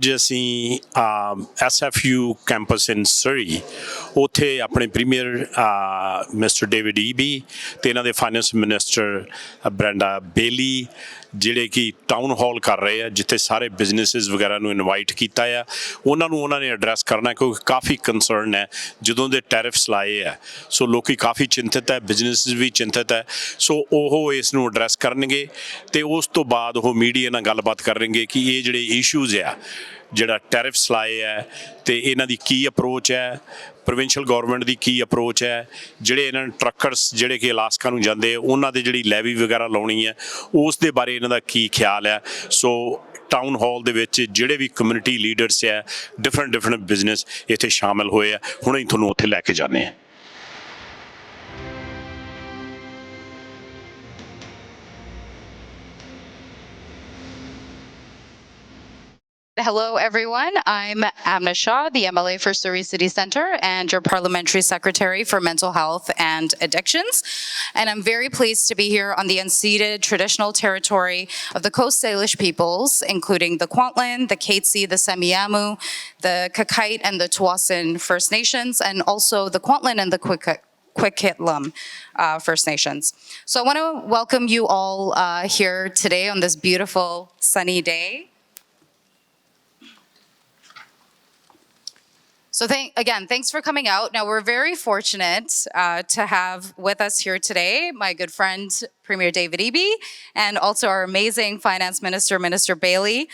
ਅੱਜ ਅਸੀਂ SFU campus ਇਨ ਸਰੀ ਉੱਥੇ ਆਪਣੇ ਪ੍ਰੀਮੀਅਰ ਮਿਸਟਰ ਡੇਵਿਡ ਈਬੀ ਤੇ ਇਹਨਾਂ ਦੇ ਫਾਈਨੈਂਸ ਮਿਨਿਸਟਰ ਬ੍ਰੈਂਡਾ ਬੇਲੀ ਜਿਹੜੇ ਕਿ ਟਾਊਨ ਹਾਲ ਕਰ ਰਹੇ ਆ ਜਿੱਥੇ ਸਾਰੇ ਬਿਜ਼ਨੈਸਿਸ ਵਗੈਰਾ ਨੂੰ ਇਨਵਾਈਟ ਕੀਤਾ ਆ ਉਹਨਾਂ ਨੇ ਐਡਰੈਸ ਕਰਨਾ ਕਿਉਂਕਿ ਕਾਫੀ ਕੰਸਰਨ ਹੈ ਜਦੋਂ ਦੇ ਟੈਰਿਫਸ ਲਾਏ ਆ ਸੋ ਲੋਕੀ ਕਾਫੀ ਚਿੰਤਤ ਹੈ ਬਿਜ਼ਨੈਸਿਸ ਵੀ ਚਿੰਤਤ ਹੈ ਸੋ ਉਹ ਇਸ ਨੂੰ ਐਡਰੈਸ ਕਰਨਗੇ ਤੇ ਉਸ ਤੋਂ ਬਾਅਦ ਉਹ ਮੀਡੀਆ ਨਾਲ ਗੱਲਬਾਤ ਕਰਨਗੇ ਕਿ ਇਹ ਜਿਹੜੇ ਇਸ਼ੂਜ਼ ਆ ਜਿਹੜਾ ਟੈਰਿਫਸ ਲਾਏ ਹੈ ਤੇ ਇਹਨਾਂ ਦੀ ਕੀ ਅਪਰੋਚ ਹੈ ਪ੍ਰੋਵਿੰਸ਼ੀਅਲ ਗੌਰਮੈਂਟ ਦੀ ਕੀ ਅਪਰੋਚ ਹੈ ਜਿਹੜੇ ਇਹਨਾਂ ਟਰੱਕਰਸ ਜਿਹੜੇ ਕਿ ਅਲਾਸਕਾ ਨੂੰ ਜਾਂਦੇ ਉਹਨਾਂ ਦੇ ਜਿਹੜੀ ਲੈਵੀ ਵਗੈਰਾ ਲਾਉਣੀ ਹੈ ਉਸ ਦੇ ਬਾਰੇ ਇਹਨਾਂ ਦਾ ਕੀ ਖਿਆਲ ਹੈ ਸੋ ਟਾਊਨ ਹਾਲ ਦੇ ਵਿੱਚ ਜਿਹੜੇ ਵੀ ਕਮਿਊਨਿਟੀ ਲੀਡਰਸ ਹੈ ਡਿਫਰੈਂਟ ਬਿਜ਼ਨਸ ਇੱਥੇ ਸ਼ਾਮਿਲ ਹੋਏ ਆ ਹੁਣ ਅਸੀਂ ਤੁਹਾਨੂੰ ਉੱਥੇ ਲੈ ਕੇ ਜਾਂਦੇ ਹਾਂ Hello, everyone. I'm Amna Shah, the MLA for Surrey City Centre and your Parliamentary Secretary for Mental Health and Addictions. And I'm very pleased to be here on the unceded traditional territory of the Coast Salish peoples, including the Kwantlen, the Katzie, the Semiahmoo, the Kakite, and the Tawasin First Nations, and also the Kwantlen and the Quikitlum First Nations. So I want to welcome you all here today on this beautiful sunny day. So thanks for coming out. Now, we're very fortunate to have with us here today my good friend, Premier David Eby, and also our amazing Finance Minister, Minister Bailey,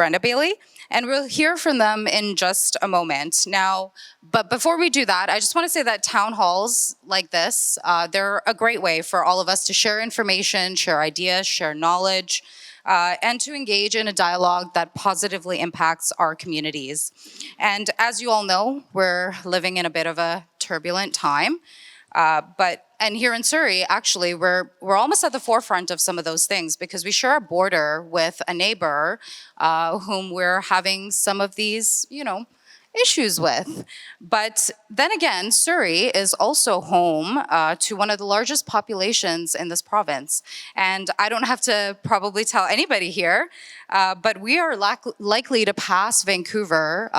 Brenda Bailey. And we'll hear from them in just a moment. Now, but before we do that, I just want to say that town halls like this, they're a great way for all of us to share information, share ideas, share knowledge, and to engage in a dialogue that positively impacts our communities. And as you all know, we're living in a bit of a turbulent time. And here in Surrey, actually, we're almost at the forefront of some of those things because we share a border with a neighbor whom we're having some of these, issues with. But then again, Surrey is also home to one of the largest populations in this province. And I don't have to probably tell anybody here, but we are likely to pass Vancouver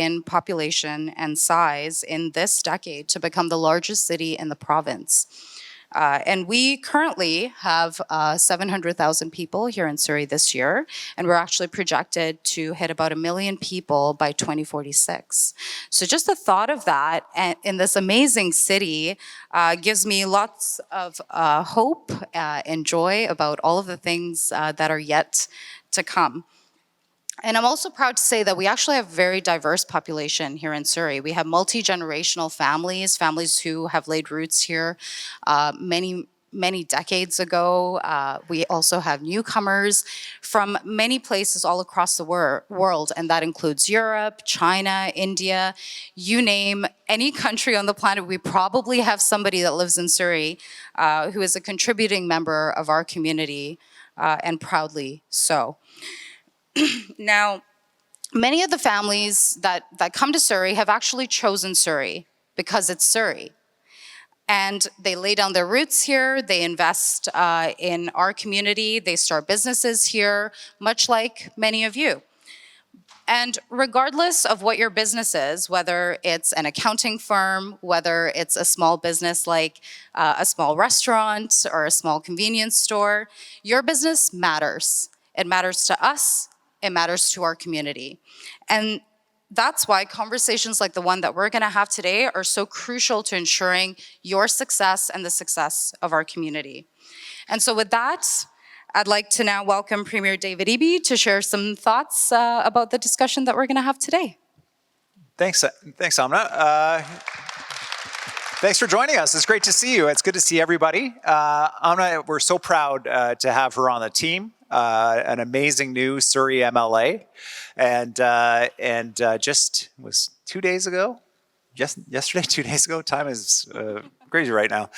in population and size in this decade to become the largest city in the province. And we currently have 700,000 people here in Surrey this year, and we're actually projected to hit about 1 million people by 2046. So just the thought of that in this amazing city gives me lots of hope and joy about all of the things that are yet to come. And I'm also proud to say that we actually have a very diverse population here in Surrey. We have multi-generational families who have laid roots here many decades ago. We also have newcomers from many places all across the world, and that includes Europe, China, India, you name any country on the planet. We probably have somebody that lives in Surrey who is a contributing member of our community, and proudly so. Now, many of the families that come to Surrey have actually chosen Surrey because it's Surrey. And they lay down their roots here, they invest in our community, they start businesses here, much like many of you. And regardless of what your business is, whether it's an accounting firm, whether it's a small business like a small restaurant or a small convenience store, your business matters. It matters to us. It matters to our community. And that's why conversations like the one that we're going to have today are so crucial to ensuring your success and the success of our community. And so with that, I'd like to now welcome Premier David Eby to share some thoughts about the discussion that we're going to have today. Thanks, Amna. Thanks for joining us. It's great to see you. It's good to see everybody. Amna, we're so proud to have her on the team. An amazing new Surrey MLA, and just was 2 days ago. Yesterday, 2 days ago. Time is crazy right now.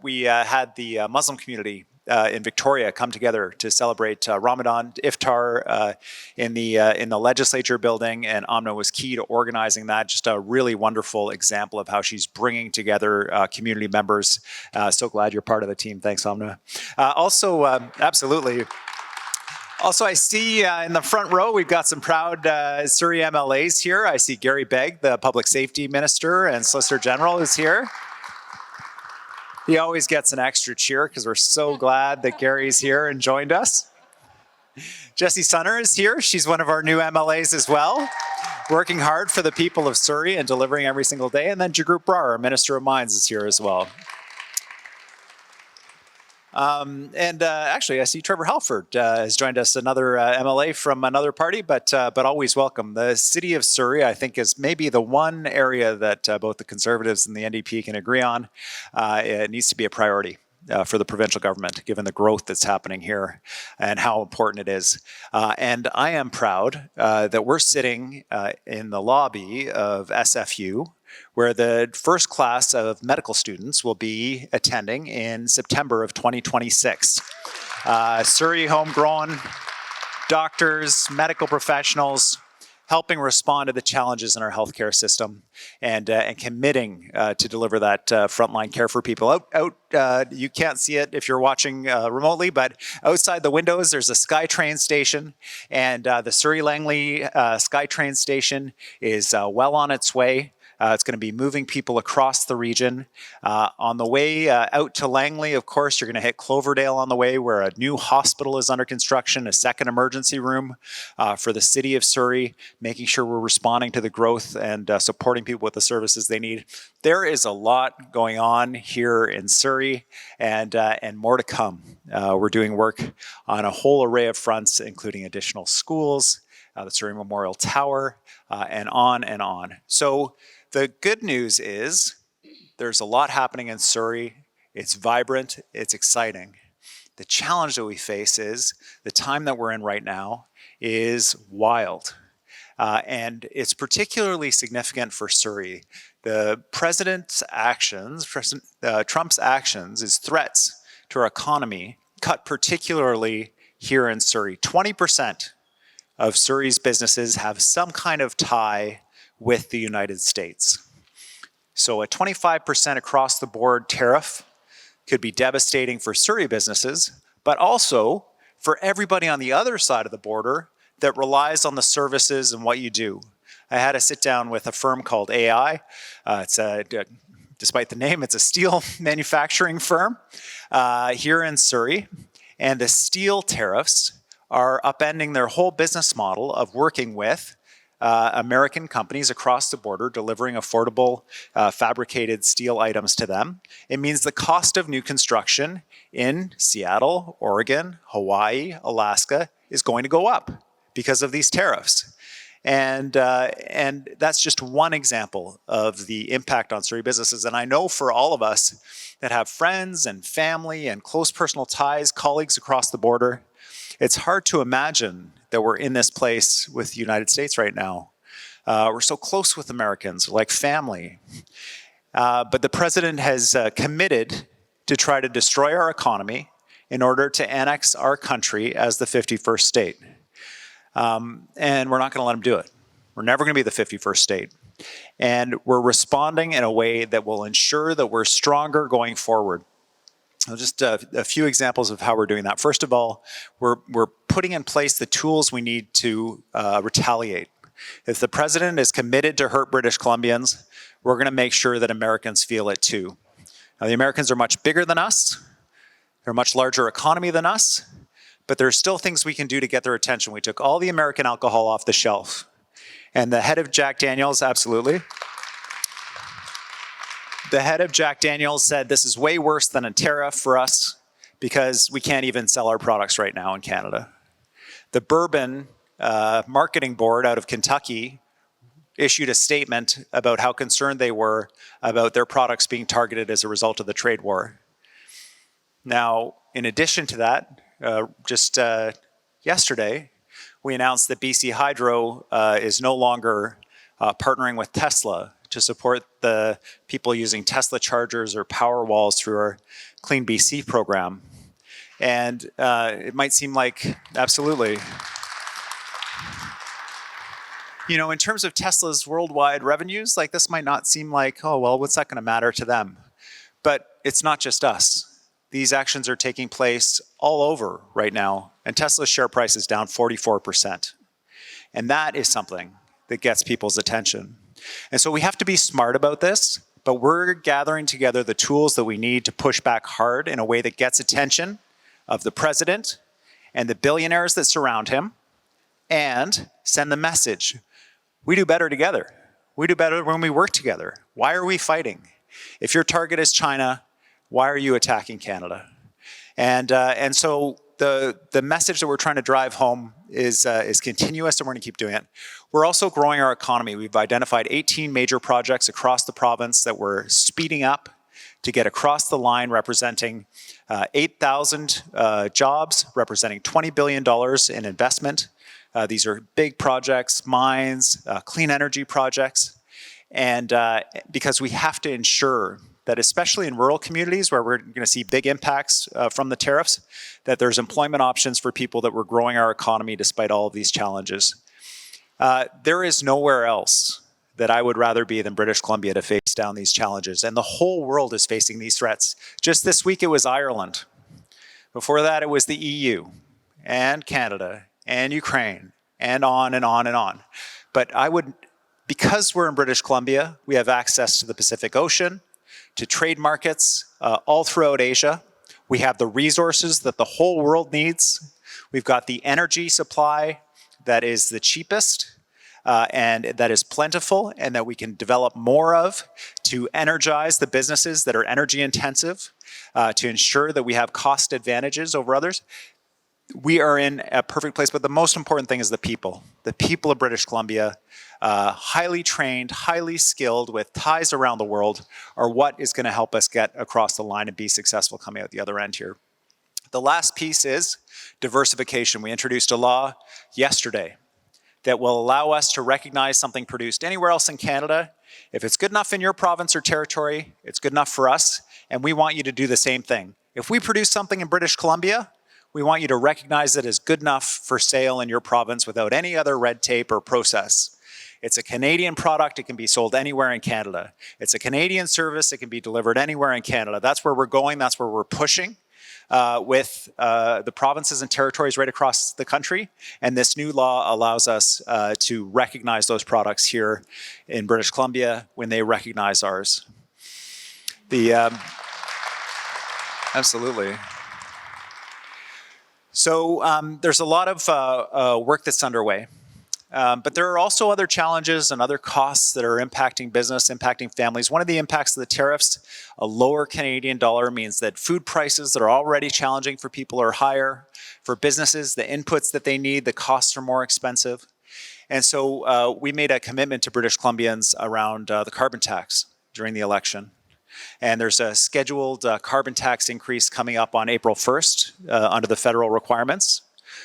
We had the Muslim community in Victoria come together to celebrate Ramadan iftar in the legislature building, and Amna was key to organizing that. Just a really wonderful example of how she's bringing together community members. So glad you're part of the team. Thanks, Amna. Also, absolutely. Also, I see in the front row, we've got some proud Surrey MLAs here. I see Gary Begg, the Public Safety Minister and Solicitor General, is here. He always gets an extra cheer because we're so glad that Gary's here and joined us. Jessie Sunner is here. She's one of our new MLAs as well, working hard for the people of Surrey and delivering every single day. And then Jagrup Brar, our Minister of Mines, is here as well. Actually, I see Trevor Halford has joined us, another MLA from another party, but always welcome. The city of Surrey, I think, is maybe the one area that both the Conservatives and the NDP can agree on. It needs to be a priority for the provincial government, given the growth that's happening here and how important it is. And I am proud that we're sitting in the lobby of SFU, where the first class of medical students will be attending in September of 2026. Surrey homegrown doctors, medical professionals, helping respond to the challenges in our healthcare system and committing to deliver that frontline care for people. You can't see it if you're watching remotely, but outside the windows, there's a SkyTrain station, and the Surrey Langley SkyTrain station is well on its way. It's going to be moving people across the region. On the way out to Langley, of course, you're going to hit Cloverdale on the way, where a new hospital is under construction, a second emergency room for the city of Surrey, making sure we're responding to the growth and supporting people with the services they need. There is a lot going on here in Surrey, and more to come. We're doing work on a whole array of fronts, including additional schools, the Surrey Memorial Tower, and on and on. So the good news is there's a lot happening in Surrey. It's vibrant, it's exciting. The challenge that we face is the time that we're in right now is wild. And it's particularly significant for Surrey. The president's actions, Trump's actions, his threats to our economy, cut particularly here in Surrey. 20% of Surrey's businesses have some kind of tie with the United States. So a 25% across the board tariff could be devastating for Surrey businesses, but also for everybody on the other side of the border that relies on the services and what you do. I had a sit down with a firm called AI. Despite the name, it's a steel manufacturing firm here in Surrey. And the steel tariffs are upending their whole business model of working with American companies across the border, delivering affordable fabricated steel items to them. It means the cost of new construction in Seattle, Oregon, Hawaii, Alaska is going to go up because of these tariffs. And that's just one example of the impact on Surrey businesses. And I know for all of us that have friends and family and close personal ties, colleagues across the border, it's hard to imagine that we're in this place with the United States right now. We're so close with Americans, like family. But the president has committed to try to destroy our economy in order to annex our country as the 51st state. And we're not going to let him do it. We're never going to be the 51st state. And we're responding in a way that will ensure that we're stronger going forward. Just a few examples of how we're doing that. First of all, we're putting in place the tools we need to retaliate. If the president is committed to hurt British Columbians, we're going to make sure that Americans feel it too. Now, the Americans are much bigger than us. They're a much larger economy than us. But there are still things we can do to get their attention. We took all the American alcohol off the shelf. And the head of Jack Daniels, absolutely. The head of Jack Daniels said this is way worse than a tariff for us because we can't even sell our products right now in Canada. The Bourbon Marketing Board out of Kentucky issued a statement about how concerned they were about their products being targeted as a result of the trade war. Now, in addition to that, just yesterday, we announced that BC Hydro is no longer partnering with Tesla to support the people using Tesla chargers or power walls through our Clean BC program. And it might seem like, absolutely. You know, in terms of Tesla's worldwide revenues, like this might not seem like, oh, well, what's that going to matter to them? But it's not just us. These actions are taking place all over right now, and Tesla's share price is down 44%. And that is something that gets people's attention. And so we have to be smart about this, but we're gathering together the tools that we need to push back hard in a way that gets attention of the president and the billionaires that surround him, and send the message: we do better together. We do better when we work together. Why are we fighting? If your target is China, why are you attacking Canada? And so the message that we're trying to drive home is continuous, and we're going to keep doing it. We're also growing our economy. We've identified 18 major projects across the province that we're speeding up to get across the line, representing 8,000 jobs, representing $20 billion in investment. These are big projects, mines, clean energy projects. And because we have to ensure that, especially in rural communities where we're going to see big impacts from the tariffs, that there's employment options for people, that we're growing our economy despite all of these challenges. There is nowhere else that I would rather be than British Columbia to face down these challenges. And the whole world is facing these threats. Just this week, it was Ireland. Before that, it was the EU and Canada and Ukraine, and on and on and on. But because we're in British Columbia, we have access to the Pacific Ocean, to trade markets all throughout Asia. We have the resources that the whole world needs. We've got the energy supply that is the cheapest and that is plentiful, and that we can develop more of to energize the businesses that are energy intensive, to ensure that we have cost advantages over others. We are in a perfect place, but the most important thing is the people. The people of British Columbia, highly trained, highly skilled, with ties around the world, are what is going to help us get across the line and be successful coming out the other end here. The last piece is diversification. We introduced a law yesterday that will allow us to recognize something produced anywhere else in Canada. If it's good enough in your province or territory, it's good enough for us, and we want you to do the same thing. If we produce something in British Columbia, we want you to recognize it as good enough for sale in your province without any other red tape or process. It's a Canadian product. It can be sold anywhere in Canada. It's a Canadian service. It can be delivered anywhere in Canada. That's where we're going. That's where we're pushing with the provinces and territories right across the country. And this new law allows us to recognize those products here in British Columbia when they recognize ours. Absolutely. So there's a lot of work that's underway. But there are also other challenges and other costs that are impacting business, impacting families. One of the impacts of the tariffs, a lower Canadian dollar, means that food prices that are already challenging for people are higher. For businesses, the inputs that they need, the costs are more expensive. And so we made a commitment to British Columbians around the carbon tax during the election. And there's a scheduled carbon tax increase coming up on April 1st under the federal requirements.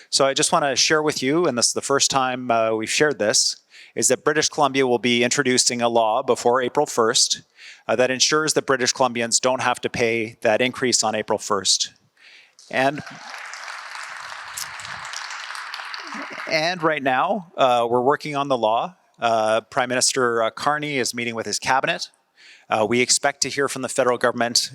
So I just want to share with you, and this is the first time we've shared this, is that British Columbia will be introducing a law before April 1st that ensures that British Columbians don't have to pay that increase on April 1st. And right now, we're working on the law. Prime Minister Carney is meeting with his cabinet. We expect to hear from the federal government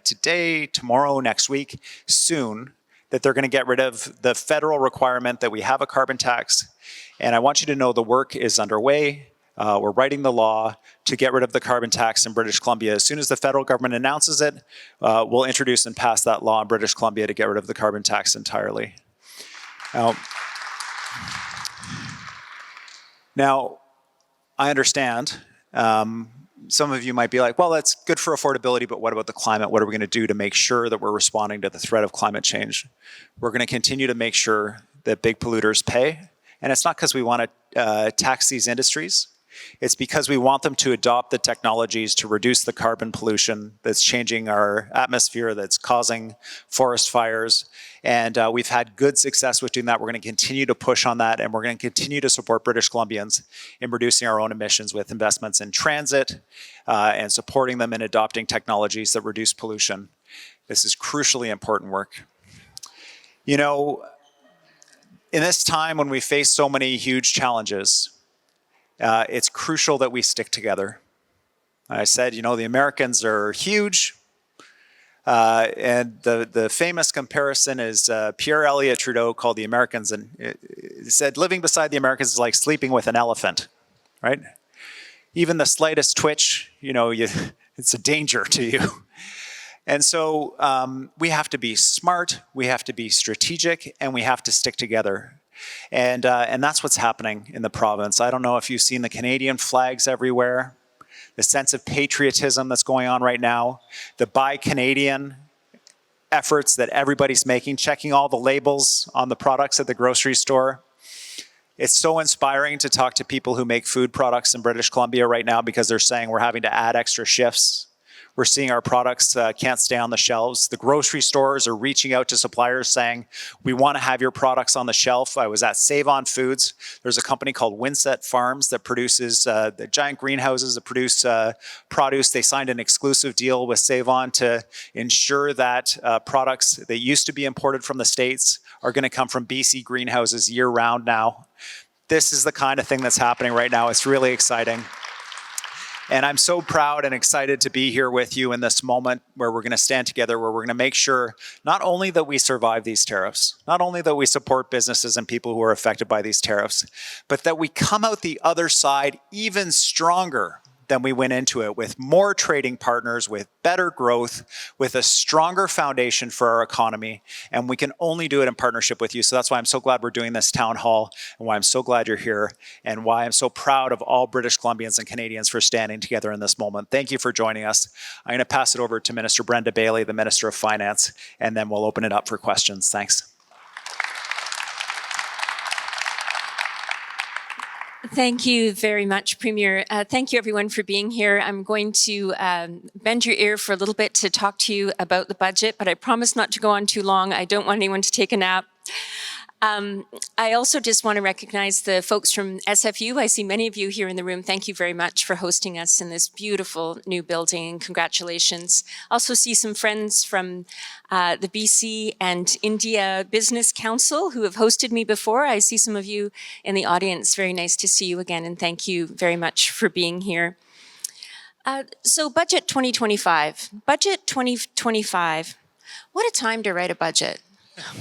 today, tomorrow, next week, soon, that they're going to get rid of the federal requirement that we have a carbon tax. And I want you to know the work is underway. We're writing the law to get rid of the carbon tax in British Columbia. As soon as the federal government announces it, we'll introduce and pass that law in British Columbia to get rid of the carbon tax entirely. Now I understand some of you might be like, well, that's good for affordability, but what about the climate? What are we going to do to make sure that we're responding to the threat of climate change? We're going to continue to make sure that big polluters pay. And it's not because we want to tax these industries. It's because we want them to adopt the technologies to reduce the carbon pollution that's changing our atmosphere, that's causing forest fires. And we've had good success with doing that. We're going to continue to push on that, and we're going to continue to support British Columbians in reducing our own emissions with investments in transit and supporting them in adopting technologies that reduce pollution. This is crucially important work. You know, in this time when we face so many huge challenges, it's crucial that we stick together. I said, you know, the Americans are huge. And the famous comparison is Pierre Elliott Trudeau called the Americans, and he said, living beside the Americans is like sleeping with an elephant, right? Even the slightest twitch, it's a danger to you. And so we have to be smart, we have to be strategic, and we have to stick together. And that's what's happening in the province. I don't know if you've seen the Canadian flags everywhere, the sense of patriotism that's going on right now, the Buy Canadian efforts that everybody's making, checking all the labels on the products at the grocery store. It's so inspiring to talk to people who make food products in British Columbia right now because they're saying we're having to add extra shifts. We're seeing our products can't stay on the shelves. The grocery stores are reaching out to suppliers saying, we want to have your products on the shelf. I was at Save On Foods. There's a company called Winset Farms that produces the giant greenhouses that produce produce. They signed an exclusive deal with Save On to ensure that products that used to be imported from the States are going to come from BC greenhouses year round now. This is the kind of thing that's happening right now. It's really exciting. And I'm so proud and excited to be here with you in this moment where we're going to stand together, where we're going to make sure not only that we survive these tariffs, not only that we support businesses and people who are affected by these tariffs, but that we come out the other side even stronger than we went into it, with more trading partners, with better growth, with a stronger foundation for our economy. And we can only do it in partnership with you. So that's why I'm so glad we're doing this town hall, and why I'm so glad you're here, and why I'm so proud of all British Columbians and Canadians for standing together in this moment. Thank you for joining us. I'm going to pass it over to Minister Brenda Bailey, the Minister of Finance, and then we'll open it up for questions. Thanks. Thank you very much, Premier. Thank you, everyone, for being here. I'm going to bend your ear for a little bit to talk to you about the budget, but I promise not to go on too long. I don't want anyone to take a nap. I also just want to recognize the folks from SFU. I see many of you here in the room. Thank you very much for hosting us in this beautiful new building. Congratulations. Also see some friends from the BC and India Business Council who have hosted me before. I see some of you in the audience. Very nice to see you again, and thank you very much for being here. So Budget 2025. Budget 2025. What a time to write a budget.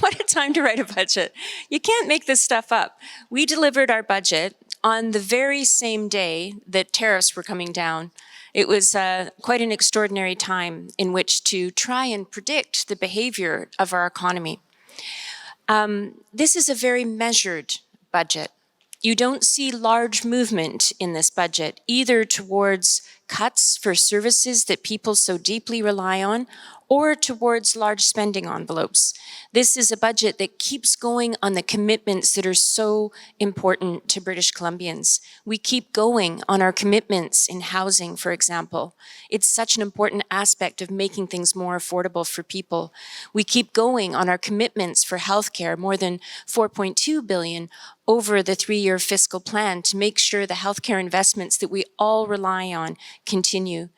What a time to write a budget. You can't make this stuff up. We delivered our budget on the very same day that tariffs were coming down. It was quite an extraordinary time in which to try and predict the behavior of our economy. This is a very measured budget. You don't see large movement in this budget, either towards cuts for services that people so deeply rely on, or towards large spending envelopes. This is a budget that keeps going on the commitments that are so important to British Columbians. We keep going on our commitments in housing, for example. It's such an important aspect of making things more affordable for people. We keep going on our commitments for healthcare, more than $4.2 billion over the 3-year fiscal plan to make sure the healthcare investments that we all rely on continue.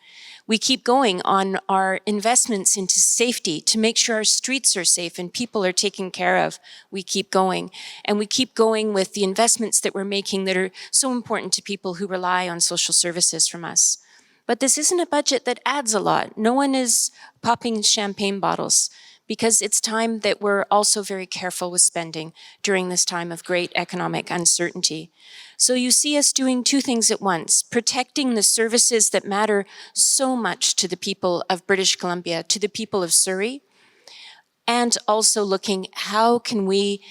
We keep going on our investments into safety to make sure our streets are safe and people are taken care of. We keep going. And we keep going with the investments that we're making that are so important to people who rely on social services from us. But this isn't a budget that adds a lot. No one is popping champagne bottles, because it's time that we're also very careful with spending during this time of great economic uncertainty. So you see us doing two things at once: protecting the services that matter so much to the people of British Columbia, to the people of Surrey, and also looking how can we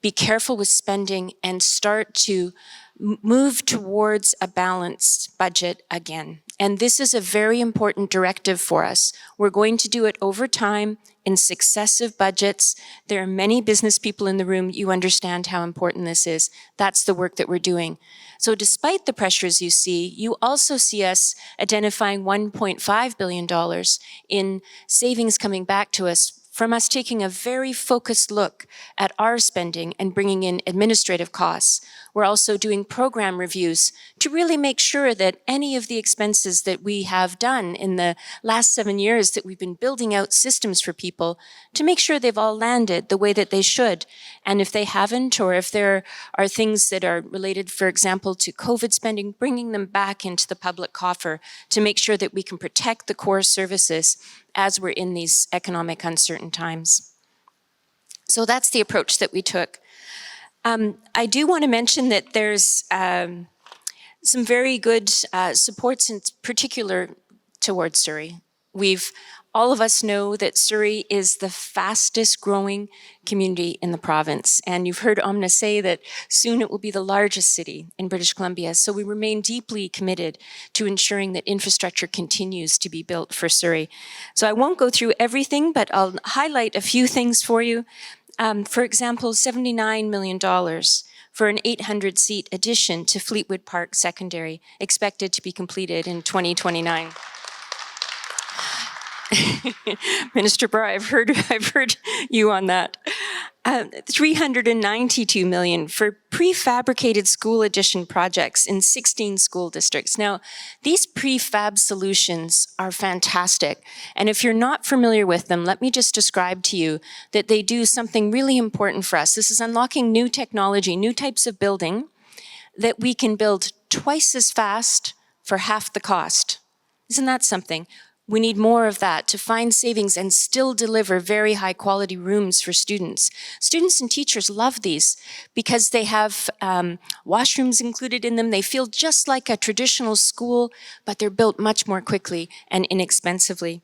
be careful with spending and start to move towards a balanced budget again. And this is a very important directive for us. We're going to do it over time in successive budgets. There are many business people in the room. You understand how important this is. That's the work that we're doing. So despite the pressures you see, you also see us identifying $1.5 billion in savings coming back to us from us taking a very focused look at our spending and bringing in administrative costs. We're also doing program reviews to really make sure that any of the expenses that we have done in the last 7 years that we've been building out systems for people, to make sure they've all landed the way that they should. And if they haven't, or if there are things that are related, for example, to COVID spending, bringing them back into the public coffer to make sure that we can protect the core services as we're in these economic uncertain times. So that's the approach that we took. I do want to mention that there's some very good supports in particular towards Surrey. All of us know that Surrey is the fastest growing community in the province. And you've heard Omna say that soon it will be the largest city in British Columbia. So we remain deeply committed to ensuring that infrastructure continues to be built for Surrey. So I won't go through everything, but I'll highlight a few things for you. For example, $79 million for an 800-seat addition to Fleetwood Park Secondary, expected to be completed in 2029. Minister Barr, I've heard you on that. $392 million for prefabricated school addition projects in 16 school districts. Now, these prefab solutions are fantastic. And if you're not familiar with them, let me just describe to you that they do something really important for us. This is unlocking new technology, new types of building that we can build twice as fast for half the cost. Isn't that something? We need more of that to find savings and still deliver very high quality rooms for students. Students and teachers love these because they have washrooms included in them. They feel just like a traditional school, but they're built much more quickly and inexpensively.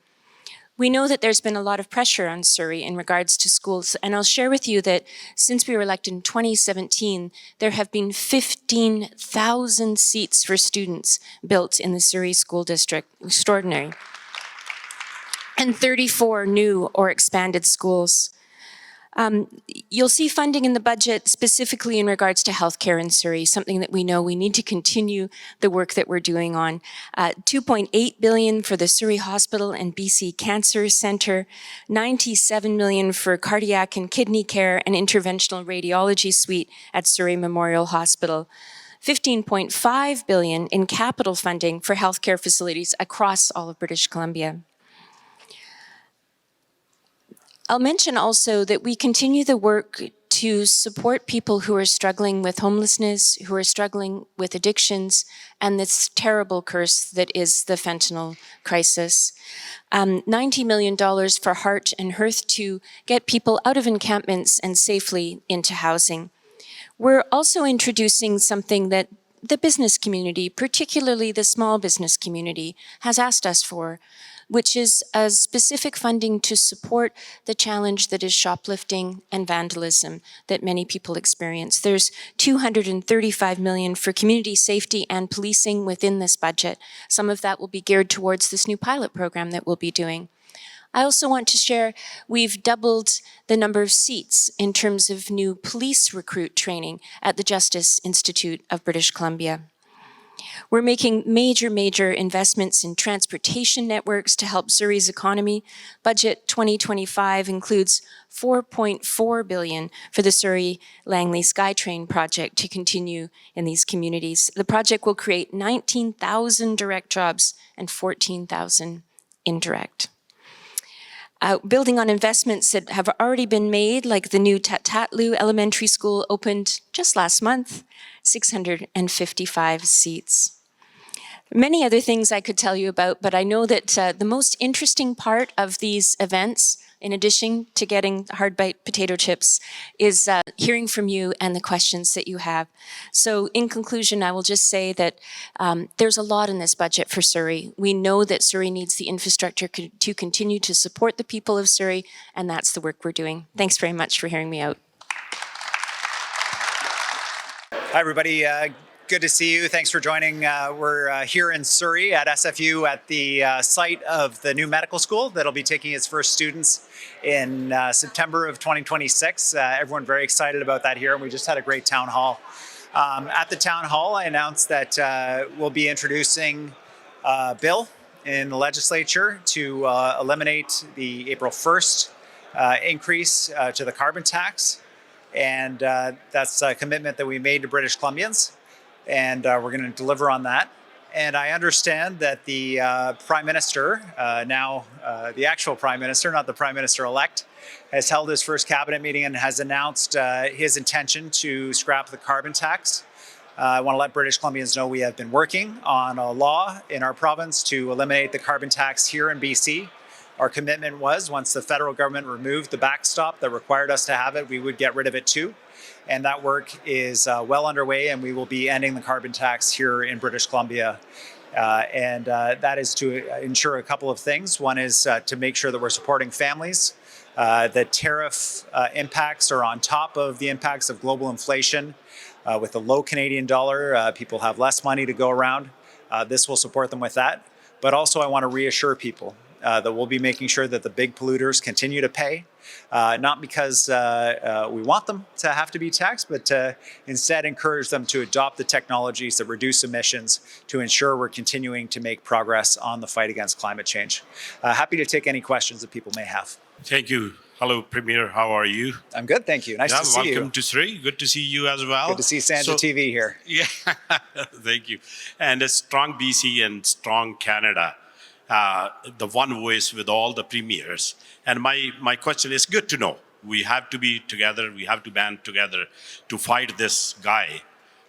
We know that there's been a lot of pressure on Surrey in regards to schools, and I'll share with you that since we were elected in 2017, there have been 15,000 seats for students built in the Surrey School District. Extraordinary. And 34 new or expanded schools. You'll see funding in the budget specifically in regards to healthcare in Surrey, something that we know we need to continue the work that we're doing on. $2.8 billion for the Surrey Hospital and BC Cancer Centre, $97 million for cardiac and kidney care and interventional radiology suite at Surrey Memorial Hospital. $15.5 billion in capital funding for healthcare facilities across all of British Columbia. I'll mention also that we continue the work to support people who are struggling with homelessness, who are struggling with addictions, and this terrible curse that is the fentanyl crisis. $90 million for Heart and Hearth to get people out of encampments and safely into housing. We're also introducing something that the business community, particularly the small business community, has asked us for, which is a specific funding to support the challenge that is shoplifting and vandalism that many people experience. There's $235 million for community safety and policing within this budget. Some of that will be geared towards this new pilot program that we'll be doing. I also want to share, we've doubled the number of seats in terms of new police recruit training at the Justice Institute of British Columbia. We're making major investments in transportation networks to help Surrey's economy. Budget 2025 includes $4.4 billion for the Surrey Langley SkyTrain project to continue in these communities. The project will create 19,000 direct jobs and 14,000 indirect. Building on investments that have already been made, like the new Tatatlu Elementary School opened just last month, 655 seats. Many other things I could tell you about, but I know that the most interesting part of these events, in addition to getting hard bite potato chips, is hearing from you and the questions that you have. So in conclusion, I will just say that there's a lot in this budget for Surrey. We know that Surrey needs the infrastructure to continue to support the people of Surrey, and that's the work we're doing. Thanks very much for hearing me out. Hi, everybody. Good to see you. Thanks for joining. We're here in Surrey at SFU at the site of the new medical school that'll be taking its first students in September of 2026. Everyone very excited about that here, and we just had a great town hall. At the town hall, I announced that we'll be introducing a bill in the legislature to eliminate the April 1st increase to the carbon tax. And that's a commitment that we made to British Columbians, and we're going to deliver on that. And I understand that the Prime Minister, now the actual Prime Minister, not the Prime Minister-elect, has held his first cabinet meeting and has announced his intention to scrap the carbon tax. I want to let British Columbians know we have been working on a law in our province to eliminate the carbon tax here in BC. Our commitment was, once the federal government removed the backstop that required us to have it, we would get rid of it too. And that work is well underway, and we will be ending the carbon tax here in British Columbia. And that is to ensure a couple of things. One is to make sure that we're supporting families. The tariff impacts are on top of the impacts of global inflation. With the low Canadian dollar, people have less money to go around. This will support them with that. But also I want to reassure people that we'll be making sure that the big polluters continue to pay. Not because we want them to have to be taxed, but to instead encourage them to adopt the technologies that reduce emissions to ensure we're continuing to make progress on the fight against climate change. Happy to take any questions that people may have. Thank you. Hello, Premier. How are you? I'm good, thank you. Nice to see you. Welcome to Surrey. Good to see you as well. Good to see Sanjha TV here. Yeah, thank you. And a strong BC and strong Canada. The one voice with all the premiers. And my question is, good to know. We have to be together. We have to band together to fight this guy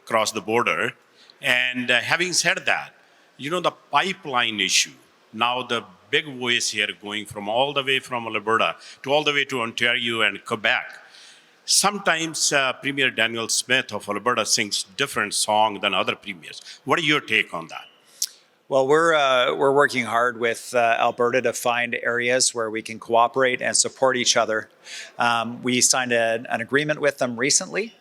across the border. And having said that, you know, the pipeline issue, now the big voice here going from all the way from Alberta to all the way to Ontario and Quebec. Sometimes Premier Daniel Smith of Alberta sings different song than other premiers. What is your take on that? Well, we're working hard with Alberta to find areas where we can cooperate and support each other. We signed an agreement with them recently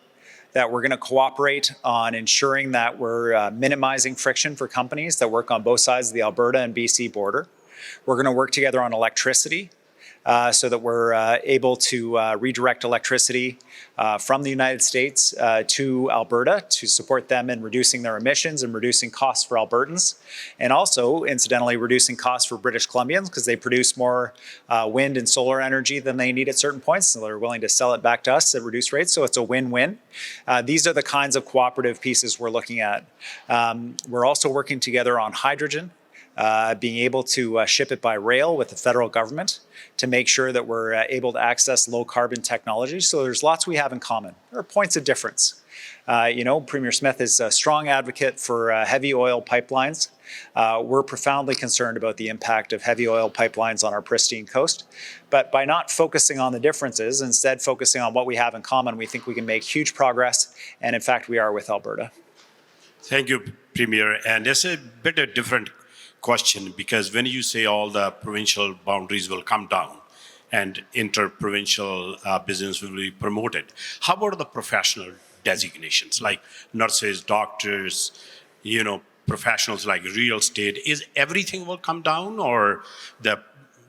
that we're going to cooperate on ensuring that we're minimizing friction for companies that work on both sides of the Alberta and BC border. We're going to work together on electricity so that we're able to redirect electricity from the United States to Alberta to support them in reducing their emissions and reducing costs for Albertans, and also, incidentally, reducing costs for British Columbians because they produce more wind and solar energy than they need at certain points, so they're willing to sell it back to us at reduced rates, so it's a win-win. These are the kinds of cooperative pieces we're looking at. We're also working together on hydrogen. Being able to ship it by rail with the federal government to make sure that we're able to access low carbon technology. So there's lots we have in common. There are points of difference. Premier Smith is a strong advocate for heavy oil pipelines. We're profoundly concerned about the impact of heavy oil pipelines on our pristine coast. But by not focusing on the differences, instead focusing on what we have in common, we think we can make huge progress. And in fact, we are with Alberta. Thank you, Premier. And it's a bit of different question, because when you say all the provincial boundaries will come down and inter-provincial business will be promoted, how about the professional designations like nurses, doctors, professionals like real estate? Is everything will come down, or the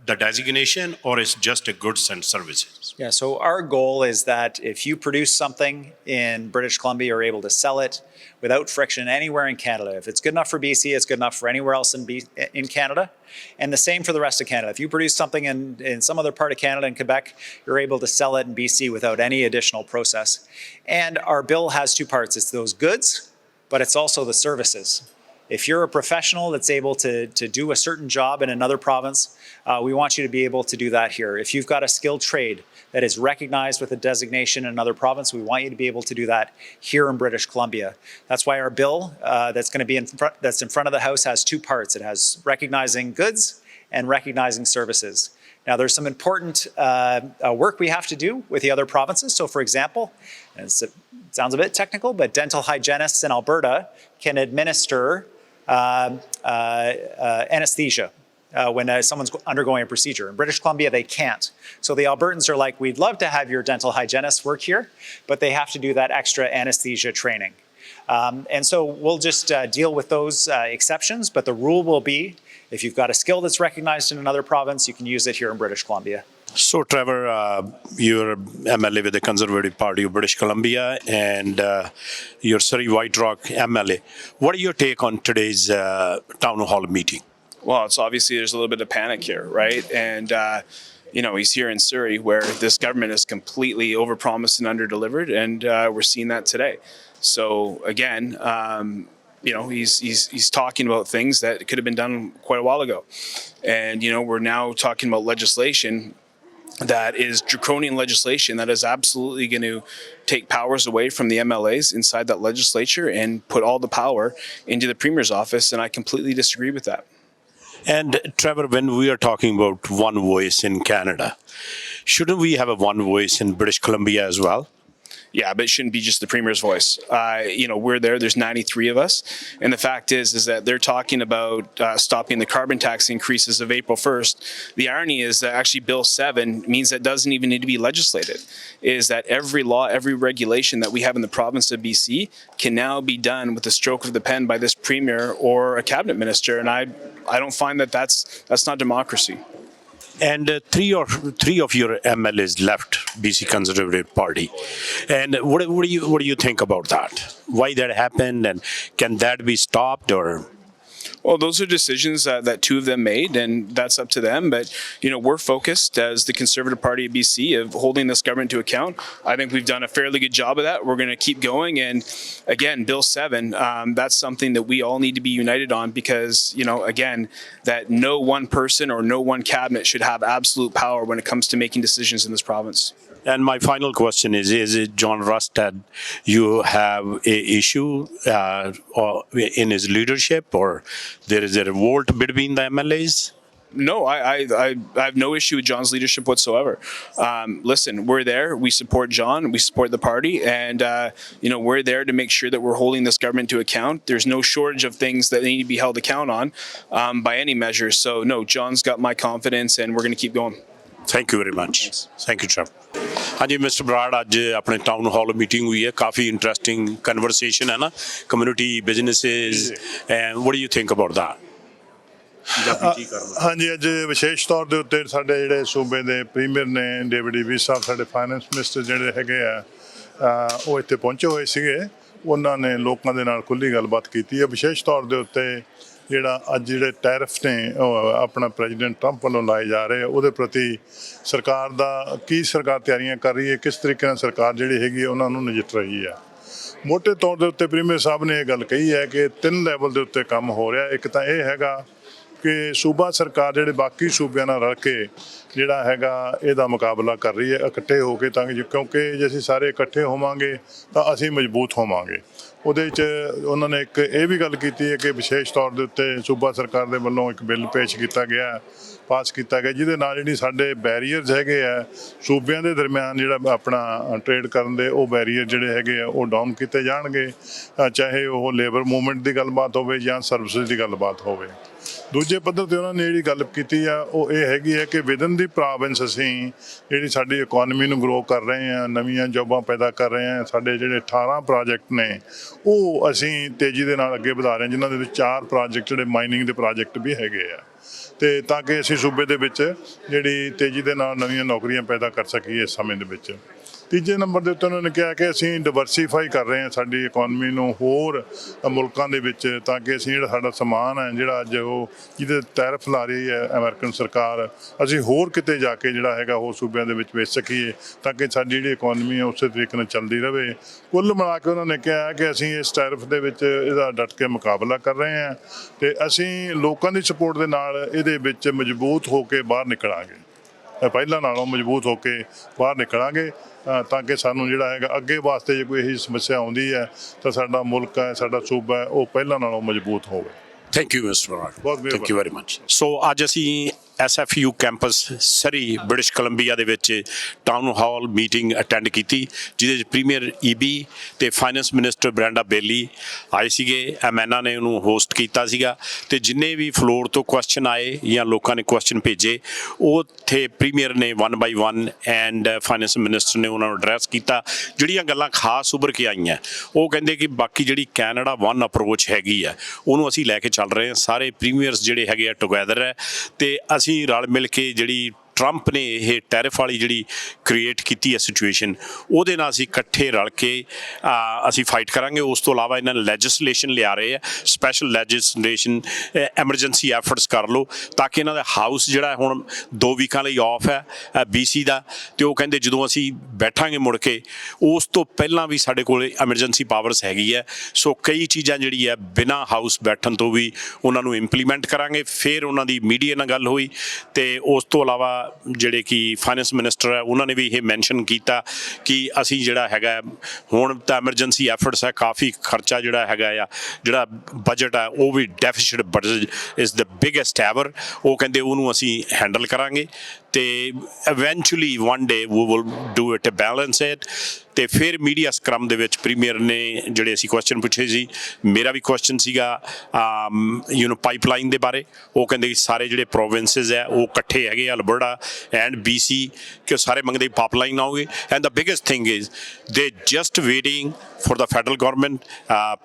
designation, or is just a goods and services? Yeah, so our goal is that if you produce something in British Columbia, you're able to sell it without friction anywhere in Canada. If it's good enough for BC, it's good enough for anywhere else in Canada. And the same for the rest of Canada. If you produce something in some other part of Canada, in Quebec, you're able to sell it in BC without any additional process. And our bill has two parts. It's those goods, but it's also the services. If you're a professional that's able to do a certain job in another province, we want you to be able to do that here. If you've got a skilled trade that is recognized with a designation in another province, we want you to be able to do that here in British Columbia. That's why our bill that's going to be in front of the House has two parts. It has recognizing goods and recognizing services. Now, there's some important work we have to do with the other provinces. So, for example, and it sounds a bit technical, but dental hygienists in Alberta can administer anesthesia when someone's undergoing a procedure. In British Columbia, they can't. So the Albertans are like, we'd love to have your dental hygienists work here, but they have to do that extra anesthesia training. And so we'll just deal with those exceptions, but the rule will be, if you've got a skill that's recognized in another province, you can use it here in British Columbia. So, Trevor, you're MLA with the Conservative Party of British Columbia, and you're Surrey White Rock MLA. What are your take on today's town hall meeting? Well, it's obviously there's a little bit of panic here, right? And he's here in Surrey, where this government has completely overpromised and underdelivered, and we're seeing that today. So again, he's talking about things that could have been done quite a while ago, and we're now talking about legislation that is draconian legislation that is absolutely going to take powers away from the MLAs inside that legislature and put all the power into the Premier's office, and I completely disagree with that. And Trevor, when we are talking about one voice in Canada, shouldn't we have a one voice in British Columbia as well? Yeah, but it shouldn't be just the Premier's voice. We're there. There's 93 of us. And the fact is that they're talking about stopping the carbon tax increases of April 1st. The irony is that actually Bill 7 means that doesn't even need to be legislated, is that every law, every regulation that we have in the province of BC can now be done with the stroke of the pen by this Premier or a cabinet minister. And I don't find that that's not democracy. And three of your MLAs left BC Conservative Party, and what do you think about that? Why that happened, and can that be stopped or? Well, those are decisions that two of them made, and that's up to them. But, we're focused as the Conservative Party of BC of holding this government to account. I think we've done a fairly good job of that. We're going to keep going. And again, Bill 7, that's something that we all need to be united on because, again, that no one person or no one cabinet should have absolute power when it comes to making decisions in this province. And my final question is it John Rustad you have a issue in his leadership, or there is a revolt between the MLAs? No, I have no issue with John's leadership whatsoever. Listen, we're there. We support John. We support the party. And, we're there to make sure that we're holding this government to account. There's no shortage of things that they need to be held account on by any measure. So, no, John's got my confidence, and we're going to keep going. Thank you very much. Thank you, Trevor. ਹਾਂਜੀ mister Brar, ਅੱਜ ਆਪਣੇ town hall meeting ਹੋਈ ਹੈ, ਕਾਫੀ interesting conversation ਹੈ ਨਾ, community businesses, and what do you think about that? ਹਾਂਜੀ, ਅੱਜ ਵਿਸ਼ੇਸ਼ ਤੌਰ ਦੇ ਉੱਤੇ ਸਾਡੇ ਜਿਹੜੇ ਸੂਬੇ ਦੇ ਪ੍ਰੀਮੀਅਰ ਨੇ ਡੇਵਿਡ ਈਬੀ ਸਾਹਿਬ, ਸਾਡੇ ਫਾਈਨੈਂਸ ਮਿਨਿਸਟਰ ਜਿਹੜੇ ਹੈਗੇ ਆ, ਉਹ ਇੱਥੇ ਪਹੁੰਚੇ ਹੋਏ ਸੀਗੇ। ਉਹਨਾਂ ਨੇ ਲੋਕਾਂ ਦੇ ਨਾਲ ਖੁੱਲ੍ਹੀ ਗੱਲਬਾਤ ਕੀਤੀ ਹੈ। ਵਿਸ਼ੇਸ਼ ਤੌਰ ਦੇ ਉੱਤੇ ਜਿਹੜਾ ਅੱਜ ਜਿਹੜੇ ਟੈਰਿਫ ਨੇ ਉਹ ਆਪਣਾ ਪ੍ਰੈਜ਼ੀਡੈਂਟ ਟਰੰਪ ਵੱਲੋਂ ਲਾਏ ਜਾ ਰਹੇ, ਉਹਦੇ ਪ੍ਰਤੀ ਸਰਕਾਰ ਦਾ ਕੀ ਸਰਕਾਰ ਤਿਆਰੀਆਂ ਕਰ ਰਹੀ ਹੈ, ਕਿਸ ਤਰੀਕੇ ਨਾਲ ਸਰਕਾਰ ਜਿਹੜੀ ਹੈਗੀ ਉਹਨਾਂ ਨੂੰ ਨਜਿੱਠ ਰਹੀ ਹੈ। ਮੋਟੇ ਤੌਰ ਦੇ ਉੱਤੇ ਪ੍ਰੀਮੀਅਰ ਸਾਹਿਬ ਨੇ ਇਹ ਗੱਲ ਕਹੀ ਹੈ ਕਿ 3 ਲੈਵਲ ਦੇ ਉੱਤੇ ਕੰਮ ਹੋ ਰਿਹਾ। ਇੱਕ ਤਾਂ ਇਹ ਹੈਗਾ ਕਿ ਸੂਬਾ ਸਰਕਾਰ ਜਿਹੜੇ ਬਾਕੀ ਸੂਬਿਆਂ ਨਾਲ ਰਲ ਕੇ ਜਿਹੜਾ ਹੈਗਾ ਇਹਦਾ ਮੁਕਾਬਲਾ ਕਰ ਰਹੀ ਹੈ ਇਕੱਠੇ ਹੋ ਕੇ, ਤਾਂ ਕਿਉਂਕਿ ਜੇ ਅਸੀਂ ਸਾਰੇ ਇਕੱਠੇ ਹੋਵਾਂਗੇ ਤਾਂ ਅਸੀਂ ਮਜ਼ਬੂਤ ਹੋਵਾਂਗੇ। ਉਹਦੇ 'ਚ ਉਹਨਾਂ ਨੇ ਇੱਕ ਇਹ ਵੀ ਗੱਲ ਕੀਤੀ ਹੈ ਕਿ ਵਿਸ਼ੇਸ਼ ਤੌਰ ਦੇ ਉੱਤੇ ਸੂਬਾ ਸਰਕਾਰ ਦੇ ਵੱਲੋਂ ਇੱਕ ਬਿੱਲ ਪੇਸ਼ ਕੀਤਾ ਗਿਆ, ਪਾਸ ਕੀਤਾ ਗਿਆ, ਜਿਹਦੇ ਨਾਲ ਜਿਹੜੀ ਸਾਡੇ ਬੈਰੀਅਰਸ ਹੈਗੇ ਆ ਸੂਬਿਆਂ ਦੇ ਦਰਮਿਆਨ ਜਿਹੜਾ ਆਪਣਾ ਟਰੇਡ ਕਰਨ ਦੇ, ਉਹ ਬੈਰੀਅਰ ਜਿਹੜੇ ਹੈਗੇ ਆ ਉਹ ਡਾਊਨ ਕੀਤੇ ਜਾਣਗੇ, ਚਾਹੇ ਉਹ ਲੇਬਰ ਮੂਵਮੈਂਟ ਦੀ ਗੱਲਬਾਤ ਹੋਵੇ ਜਾਂ ਸਰਵਿਸਿਜ਼ ਦੀ ਗੱਲਬਾਤ ਹੋਵੇ। ਦੂਜੇ ਪੱਧਰ 'ਤੇ ਉਹਨਾਂ ਨੇ ਜਿਹੜੀ ਗੱਲ ਕੀਤੀ ਆ ਉਹ ਇਹ ਹੈਗੀ ਹੈ ਕਿ ਵਿਦਨ ਦੀ ਪ੍ਰੋਵਿੰਸ ਅਸੀਂ ਜਿਹੜੀ ਸਾਡੀ ਇਕੋਨਮੀ ਨੂੰ ਗਰੋ ਕਰ ਰਹੇ ਹਾਂ, ਨਵੀਆਂ ਜੋਬਾਂ ਪੈਦਾ ਕਰ ਰਹੇ ਹਾਂ। ਸਾਡੇ ਜਿਹੜੇ 18 ਪ੍ਰੋਜੈਕਟ ਨੇ ਉਹ ਅਸੀਂ ਤੇਜ਼ੀ ਦੇ ਨਾਲ ਅੱਗੇ ਵਧਾ ਰਹੇ ਹਾਂ, ਜਿਨ੍ਹਾਂ ਦੇ ਵਿੱਚ 4 ਪ੍ਰੋਜੈਕਟ ਜਿਹੜੇ ਮਾਈਨਿੰਗ ਦੇ ਪ੍ਰੋਜੈਕਟ ਵੀ ਹੈਗੇ ਆ, ਅਤੇ ਤਾਂ ਕਿ ਅਸੀਂ ਸੂਬੇ ਦੇ ਵਿੱਚ ਜਿਹੜੀ ਤੇਜ਼ੀ ਦੇ ਨਾਲ ਨਵੀਆਂ ਨੌਕਰੀਆਂ ਪੈਦਾ ਕਰ ਸਕੀਏ ਇਸ ਸਮੇਂ ਦੇ ਵਿੱਚ। ਤੀਜੇ ਨੰਬਰ ਦੇ ਉੱਤੇ ਉਹਨਾਂ ਨੇ ਕਿਹਾ ਕਿ ਅਸੀਂ ਡਿਵਰਸੀਫਾਈ ਕਰ ਰਹੇ ਹਾਂ ਸਾਡੀ ਇਕੋਨਮੀ ਨੂੰ ਹੋਰ ਮੁਲਕਾਂ ਦੇ ਵਿੱਚ, ਤਾਂ ਕਿ ਅਸੀਂ ਜਿਹੜਾ ਸਾਡਾ ਸਮਾਨ ਹੈ ਜਿਹੜਾ ਅੱਜ ਉਹ ਜਿਹਦੇ ਟੈਰਿਫ ਲਾ ਰਹੀ ਹੈ ਅਮਰੀਕਨ ਸਰਕਾਰ, ਅਸੀਂ ਹੋਰ ਕਿਤੇ ਜਾ ਕੇ ਜਿਹੜਾ ਹੈਗਾ ਹੋਰ ਸੂਬਿਆਂ ਦੇ ਵਿੱਚ ਵੇਚ ਸਕੀਏ, ਤਾਂ ਕਿ ਸਾਡੀ ਜਿਹੜੀ ਇਕੋਨਮੀ ਹੈ ਉਸੇ ਤਰੀਕੇ ਨਾਲ ਚੱਲਦੀ ਰਹੇ। ਕੁੱਲ ਮਿਲਾ ਕੇ ਉਹਨਾਂ ਨੇ ਕਿਹਾ ਕਿ ਅਸੀਂ ਇਸ ਟੈਰਿਫ ਦੇ ਵਿੱਚ ਇਹਦਾ ਡਟ ਕੇ ਮੁਕਾਬਲਾ ਕਰ ਰਹੇ ਹਾਂ, ਅਤੇ ਅਸੀਂ ਲੋਕਾਂ ਦੀ ਸਪੋਰਟ ਦੇ ਨਾਲ ਇਹਦੇ ਵਿੱਚ ਮਜ਼ਬੂਤ ਹੋ ਕੇ ਬਾਹਰ ਨਿਕਲਾਂਗੇ, ਪਹਿਲਾਂ ਨਾਲੋਂ ਮਜ਼ਬੂਤ ਹੋ ਕੇ ਬਾਹਰ ਨਿਕਲਾਂਗੇ, ਤਾਂ ਕਿ ਸਾਨੂੰ ਜਿਹੜਾ ਹੈਗਾ ਅੱਗੇ ਵਾਸਤੇ ਜੇ ਕੋਈ ਇਹੀ ਸਮੱਸਿਆ ਆਉਂਦੀ ਹੈ ਤਾਂ ਸਾਡਾ ਮੁਲਕ ਹੈ, ਸਾਡਾ ਸੂਬਾ ਹੈ, ਉਹ ਪਹਿਲਾਂ ਨਾਲੋਂ ਮਜ਼ਬੂਤ ਹੋਵੇ। ਥੈਂਕ ਯੂ ਮਿਸਟਰ ਬਰਾੜ, ਬਹੁਤ ਥੈਂਕ ਯੂ ਵੈਰੀ ਮਚ। ਸੋ ਅੱਜ ਅਸੀਂ SFU ਕੈਂਪਸ ਸਰੀ ਬ੍ਰਿਟਿਸ਼ ਕੋਲੰਬੀਆ ਦੇ ਵਿੱਚ ਟਾਊਨ ਹਾਲ ਮੀਟਿੰਗ ਅਟੈਂਡ ਕੀਤੀ, ਜਿਹਦੇ 'ਚ ਪ੍ਰੀਮੀਅਰ ਈਬੀ ਅਤੇ ਫਾਈਨੈਂਸ ਮਿਨਿਸਟਰ ਬ੍ਰੈਂਡਾ ਬੇਲੀ ਆਏ ਸੀਗੇ। ਐਮਐਨਾ ਨੇ ਉਹਨੂੰ ਹੋਸਟ ਕੀਤਾ ਸੀਗਾ, ਅਤੇ ਜਿੰਨੇ ਵੀ ਫਲੋਰ ਤੋਂ ਕੁਐਸਚਨ ਆਏ ਜਾਂ ਲੋਕਾਂ ਨੇ ਕੁਐਸਚਨ ਭੇਜੇ, ਉਹ ਉੱਥੇ ਪ੍ਰੀਮੀਅਰ ਨੇ 1 by 1 ਐਂਡ ਫਾਈਨੈਂਸ ਮਿਨਿਸਟਰ ਨੇ ਉਹਨਾਂ ਨੂੰ ਐਡਰੈਸ ਕੀਤਾ। ਜਿਹੜੀਆਂ ਗੱਲਾਂ ਖਾਸ ਉੱਭਰ ਕੇ ਆਈਆਂ, ਉਹ ਕਹਿੰਦੇ ਕਿ ਬਾਕੀ ਜਿਹੜੀ ਕੈਨੇਡਾ 1 ਅਪਰੋਚ ਹੈਗੀ ਆ ਉਹਨੂੰ ਅਸੀਂ ਲੈ ਕੇ ਚੱਲ ਰਹੇ ਹਾਂ, ਸਾਰੇ ਪ੍ਰੀਮੀਅਰਸ ਜਿਹੜੇ ਹੈਗੇ ਆ ਟੁਗੈਦਰ ਹੈ, ਅਤੇ ਅਸੀਂ ਰਲ ਮਿਲ ਕੇ ਜਿਹੜੀ ਟਰੰਪ ਨੇ ਇਹ ਟੈਰਿਫ ਵਾਲੀ ਜਿਹੜੀ ਕ੍ਰੀਏਟ ਕੀਤੀ ਹੈ ਸਿਚੁਏਸ਼ਨ, ਉਹਦੇ ਨਾਲ ਅਸੀਂ ਇਕੱਠੇ ਰਲ ਕੇ ਅਸੀਂ ਫਾਈਟ ਕਰਾਂਗੇ। ਉਸ ਤੋਂ ਇਲਾਵਾ ਇਹਨਾਂ ਨੇ ਲੈਜਿਸਲੇਸ਼ਨ ਲਿਆ ਰਹੇ ਆ, ਸਪੈਸ਼ਲ ਲੈਜਿਸਲੇਸ਼ਨ, ਐਮਰਜੈਂਸੀ ਐਫਰਟਸ ਕਰ ਲਓ ਤਾਂ ਕਿ ਇਹਨਾਂ ਦਾ ਹਾਊਸ ਜਿਹੜਾ ਹੁਣ 2 ਵੀਕਾਂ ਲਈ ਆਫ ਹੈ BC ਦਾ, ਅਤੇ ਉਹ ਕਹਿੰਦੇ ਜਦੋਂ ਅਸੀਂ ਬੈਠਾਂਗੇ ਮੁੜ ਕੇ ਉਸ ਤੋਂ ਪਹਿਲਾਂ ਵੀ ਸਾਡੇ ਕੋਲ ਐਮਰਜੈਂਸੀ ਪਾਵਰਸ ਹੈਗੀ ਹੈ। ਸੋ ਕਈ ਚੀਜ਼ਾਂ ਜਿਹੜੀ ਹੈ ਬਿਨਾਂ ਹਾਊਸ ਬੈਠਣ ਤੋਂ ਵੀ ਉਹਨਾਂ ਨੂੰ ਇੰਪਲੀਮੈਂਟ ਕਰਾਂਗੇ। ਫਿਰ ਉਹਨਾਂ ਦੀ ਮੀਡੀਆ ਨਾਲ ਗੱਲ ਹੋਈ ਅਤੇ ਉਸ ਤੋਂ ਇਲਾਵਾ ਜਿਹੜੇ ਕਿ ਫਾਈਨੈਂਸ ਮਿਨਿਸਟਰ ਹੈ ਉਹਨਾਂ ਨੇ ਵੀ ਇਹ ਮੈਂਸ਼ਨ ਕੀਤਾ ਕਿ ਅਸੀਂ ਜਿਹੜਾ ਹੈਗਾ ਹੁਣ ਤਾਂ ਐਮਰਜੈਂਸੀ ਐਫਰਟਸ ਹੈ, ਕਾਫੀ ਖਰਚਾ ਜਿਹੜਾ ਹੈਗਾ ਆ, ਜਿਹੜਾ ਬਜਟ ਹੈ ਉਹ ਵੀ deficit budget is the biggest ever. ਉਹ ਕਹਿੰਦੇ ਉਹਨੂੰ ਅਸੀਂ ਹੈਂਡਲ ਕਰਾਂਗੇ ਅਤੇ eventually one day we will do it, balance it. ਅਤੇ ਫਿਰ ਮੀਡੀਆ ਸਕਰਮ ਦੇ ਵਿੱਚ ਪ੍ਰੀਮੀਅਰ ਨੇ ਜਿਹੜੇ ਅਸੀਂ ਕੁਐਸਚਨ ਪੁੱਛੇ ਸੀ, ਮੇਰਾ ਵੀ ਕੁਐਸਚਨ ਸੀਗਾ ਪਾਈਪਲਾਈਨ ਦੇ ਬਾਰੇ। ਉਹ ਕਹਿੰਦੇ ਕਿ ਸਾਰੇ ਜਿਹੜੇ ਪ੍ਰੋਵਿੰਸਿਸ ਹੈ ਉਹ ਇਕੱਠੇ ਹੈਗੇ, ਅਲਬਰਟਾ ਐਂਡ BC, ਕਿ ਸਾਰੇ ਮੰਗਦੇ ਪਾਈਪਲਾਈਨ ਆਉਗੇ। And the biggest thing is they just waiting for the federal government.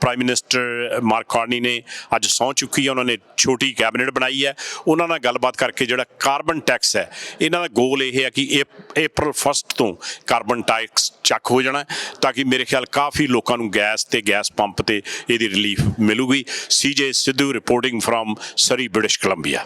Prime minister Mark Carney ਨੇ ਅੱਜ ਸਹੁੰ ਚੁੱਕੀ ਹੈ, ਉਹਨਾਂ ਨੇ ਛੋਟੀ ਕੈਬਨਿਟ ਬਣਾਈ ਹੈ, ਉਹਨਾਂ ਨਾਲ ਗੱਲਬਾਤ ਕਰਕੇ ਜਿਹੜਾ ਕਾਰਬਨ ਟੈਕਸ ਹੈ, ਇਹਨਾਂ ਦਾ ਗੋਲ ਇਹ ਹੈ ਕਿ April 1 ਤੋਂ ਕਾਰਬਨ ਟੈਕਸ ਚੱਕ ਹੋ ਜਾਣਾ, ਤਾਂ ਕਿ ਮੇਰੇ ਖਿਆਲ ਕਾਫੀ ਲੋਕਾਂ ਨੂੰ ਗੈਸ ਤੇ ਗੈਸ ਪੰਪ ਤੇ ਇਹਦੀ ਰਿਲੀਫ ਮਿਲੂਗੀ। CJ Sidhu reporting from Surrey, British Columbia.